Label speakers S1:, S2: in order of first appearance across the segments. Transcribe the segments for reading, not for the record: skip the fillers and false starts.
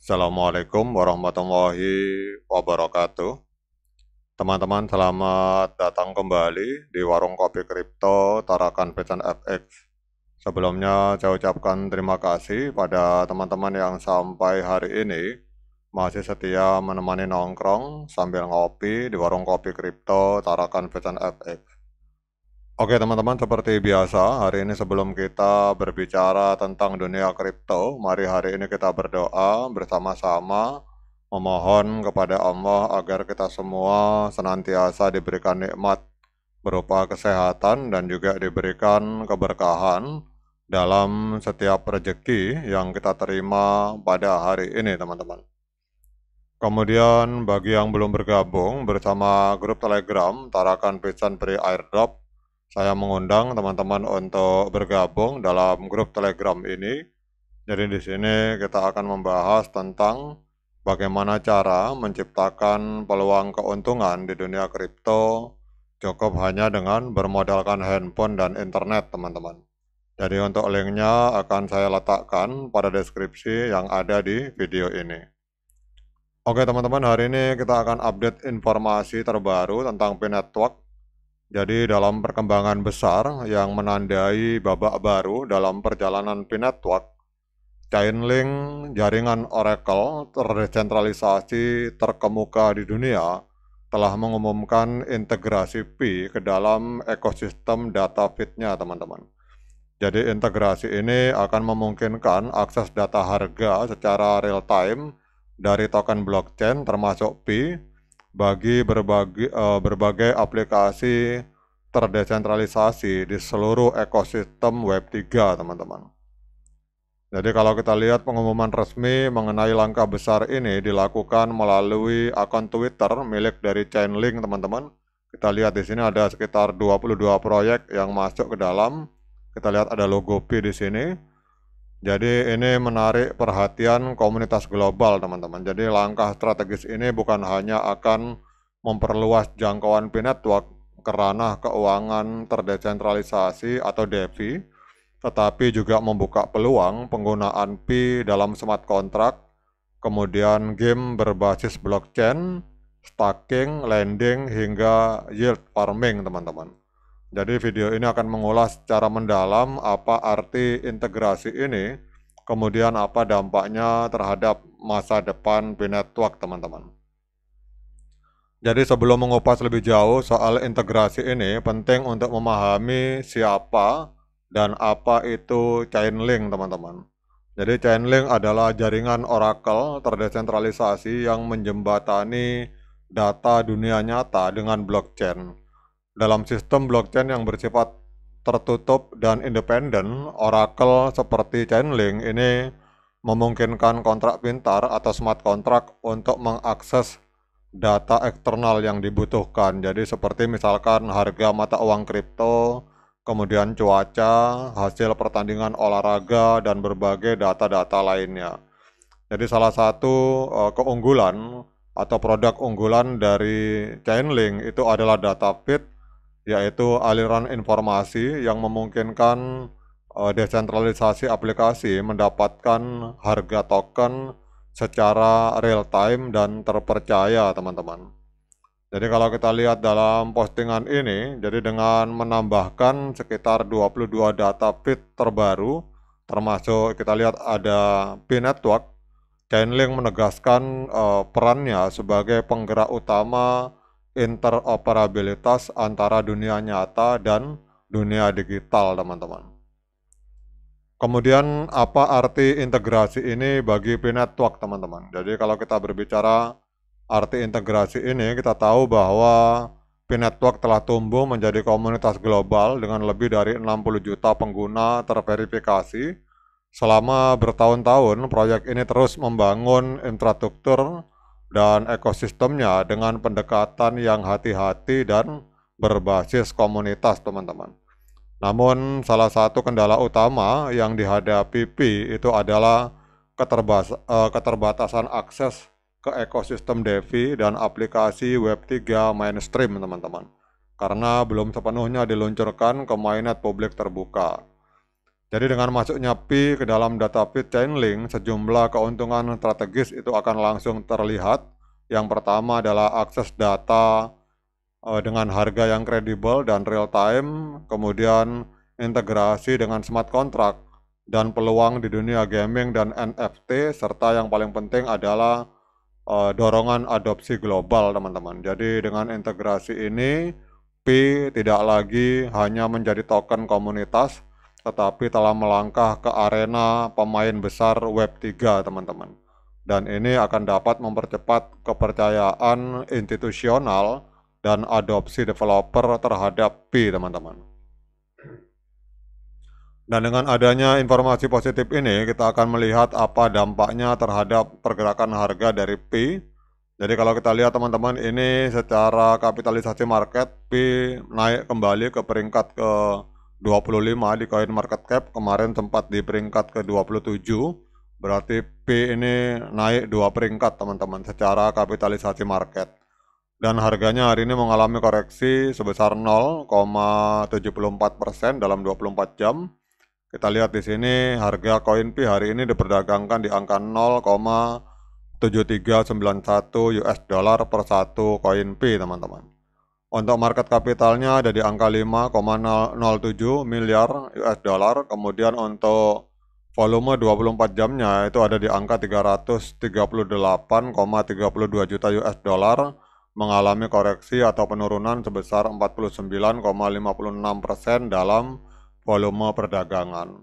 S1: Assalamualaikum warahmatullahi wabarakatuh. Teman-teman, selamat datang kembali di Warung Kopi Kripto Tarakan Pecan FX. Sebelumnya, saya ucapkan terima kasih pada teman-teman yang sampai hari ini masih setia menemani nongkrong sambil ngopi di Warung Kopi Kripto Tarakan Pecan FX. Oke teman-teman, seperti biasa, hari ini sebelum kita berbicara tentang dunia kripto, mari hari ini kita berdoa bersama-sama, memohon kepada Allah agar kita semua senantiasa diberikan nikmat berupa kesehatan dan juga diberikan keberkahan dalam setiap rezeki yang kita terima pada hari ini teman-teman. Kemudian bagi yang belum bergabung bersama grup Telegram Tarakan Pecan Free Airdrop, saya mengundang teman-teman untuk bergabung dalam grup Telegram ini. Jadi di sini kita akan membahas tentang bagaimana cara menciptakan peluang keuntungan di dunia kripto cukup hanya dengan bermodalkan handphone dan internet, teman-teman. Jadi untuk linknya akan saya letakkan pada deskripsi yang ada di video ini. Oke teman-teman, hari ini kita akan update informasi terbaru tentang P-Network. Jadi dalam perkembangan besar yang menandai babak baru dalam perjalanan P-Network, Chainlink, jaringan Oracle terdesentralisasi terkemuka di dunia, telah mengumumkan integrasi Pi ke dalam ekosistem data feed-nya, teman-teman. Jadi integrasi ini akan memungkinkan akses data harga secara real-time dari token blockchain termasuk Pi bagi berbagai aplikasi terdesentralisasi di seluruh ekosistem Web3, teman-teman. Jadi kalau kita lihat pengumuman resmi mengenai langkah besar ini dilakukan melalui akun Twitter milik dari Chainlink, teman-teman. Kita lihat di sini ada sekitar 22 proyek yang masuk ke dalam. Kita lihat ada logo Pi di sini. Jadi ini menarik perhatian komunitas global, teman-teman. Jadi langkah strategis ini bukan hanya akan memperluas jangkauan P-Network ke ranah keuangan terdesentralisasi atau DeFi, tetapi juga membuka peluang penggunaan Pi dalam smart contract, kemudian game berbasis blockchain, staking, lending, hingga yield farming, teman-teman. Jadi video ini akan mengulas secara mendalam apa arti integrasi ini, kemudian apa dampaknya terhadap masa depan P-Network, teman-teman. Jadi sebelum mengupas lebih jauh soal integrasi ini, penting untuk memahami siapa dan apa itu Chainlink, teman-teman. Jadi Chainlink adalah jaringan Oracle terdesentralisasi yang menjembatani data dunia nyata dengan blockchain. Dalam sistem blockchain yang bersifat tertutup dan independen, Oracle seperti Chainlink ini memungkinkan kontrak pintar atau smart contract untuk mengakses data eksternal yang dibutuhkan. Jadi seperti misalkan harga mata uang kripto, kemudian cuaca, hasil pertandingan olahraga, dan berbagai data-data lainnya. Jadi salah satu keunggulan atau produk unggulan dari Chainlink itu adalah data feed, yaitu aliran informasi yang memungkinkan desentralisasi aplikasi mendapatkan harga token secara real time dan terpercaya, teman-teman. Jadi kalau kita lihat dalam postingan ini, jadi dengan menambahkan sekitar 22 data feed terbaru, termasuk kita lihat ada P-Network, Chainlink menegaskan perannya sebagai penggerak utama interoperabilitas antara dunia nyata dan dunia digital, teman-teman. Kemudian apa arti integrasi ini bagi P-Network, teman-teman? Jadi kalau kita berbicara arti integrasi ini, kita tahu bahwa P-Network telah tumbuh menjadi komunitas global dengan lebih dari 60 juta pengguna terverifikasi. Selama bertahun-tahun, proyek ini terus membangun infrastruktur dan ekosistemnya dengan pendekatan yang hati-hati dan berbasis komunitas, teman-teman. Namun salah satu kendala utama yang dihadapi Pi itu adalah keterbatasan akses ke ekosistem DeFi dan aplikasi Web3 mainstream, teman-teman. Karena belum sepenuhnya diluncurkan ke mainnet publik terbuka. Jadi dengan masuknya Pi ke dalam data Pi Chainlink, sejumlah keuntungan strategis itu akan langsung terlihat. Yang pertama adalah akses data dengan harga yang kredibel dan real time, kemudian integrasi dengan smart contract, dan peluang di dunia gaming dan NFT, serta yang paling penting adalah dorongan adopsi global, teman-teman. Jadi dengan integrasi ini, Pi tidak lagi hanya menjadi token komunitas, tetapi telah melangkah ke arena pemain besar Web3, teman-teman. Dan ini akan dapat mempercepat kepercayaan institusional dan adopsi developer terhadap Pi, teman-teman. Dan dengan adanya informasi positif ini, kita akan melihat apa dampaknya terhadap pergerakan harga dari Pi. Jadi kalau kita lihat teman-teman, ini secara kapitalisasi market, Pi naik kembali ke peringkat ke 25 di Coin Market Cap. Kemarin sempat di peringkat ke 27. Berarti Pi ini naik 2 peringkat teman-teman secara kapitalisasi market. Dan harganya hari ini mengalami koreksi sebesar 0,74% dalam 24 jam. Kita lihat di sini harga koin Pi hari ini diperdagangkan di angka 0,7391 US dollar per satu koin Pi, teman-teman. Untuk market kapitalnya ada di angka 5,07 miliar US dollar. Kemudian untuk volume 24 jamnya itu ada di angka 338,32 juta US dollar, mengalami koreksi atau penurunan sebesar 49,56% dalam volume perdagangan.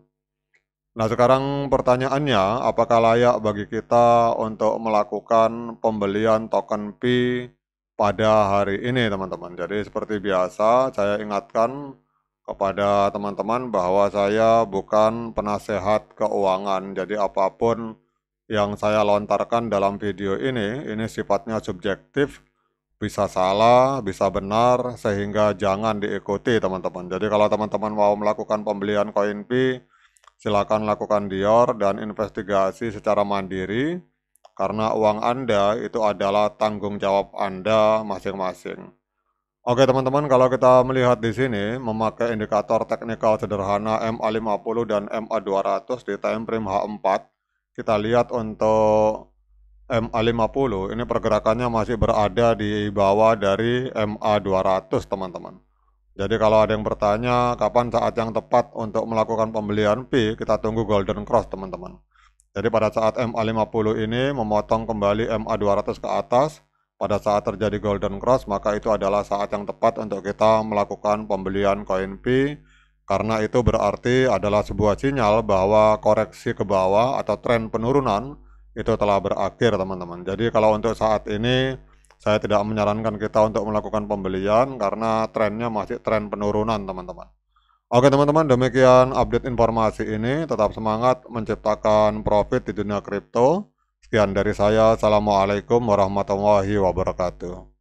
S1: Nah, sekarang pertanyaannya, apakah layak bagi kita untuk melakukan pembelian token Pi pada hari ini, teman-teman? Jadi seperti biasa, saya ingatkan kepada teman-teman bahwa saya bukan penasehat keuangan. Jadi apapun yang saya lontarkan dalam video ini sifatnya subjektif, bisa salah, bisa benar, sehingga jangan diikuti, teman-teman. Jadi kalau teman-teman mau melakukan pembelian koin Pi, silakan lakukan dior dan investigasi secara mandiri, karena uang Anda itu adalah tanggung jawab Anda masing-masing. Oke teman-teman, kalau kita melihat di sini, memakai indikator teknikal sederhana MA50 dan MA200 di time frame H4, kita lihat untuk MA50 ini pergerakannya masih berada di bawah dari MA200, teman-teman. Jadi kalau ada yang bertanya kapan saat yang tepat untuk melakukan pembelian Pi, kita tunggu golden cross, teman-teman. Jadi pada saat MA50 ini memotong kembali MA200 ke atas, pada saat terjadi golden cross, maka itu adalah saat yang tepat untuk kita melakukan pembelian koin Pi, karena itu berarti adalah sebuah sinyal bahwa koreksi ke bawah atau tren penurunan itu telah berakhir, teman-teman. Jadi kalau untuk saat ini saya tidak menyarankan kita untuk melakukan pembelian karena trennya masih tren penurunan, teman-teman. Oke teman-teman, demikian update informasi ini. Tetap semangat menciptakan profit di dunia kripto. Sekian dari saya. Assalamualaikum warahmatullahi wabarakatuh.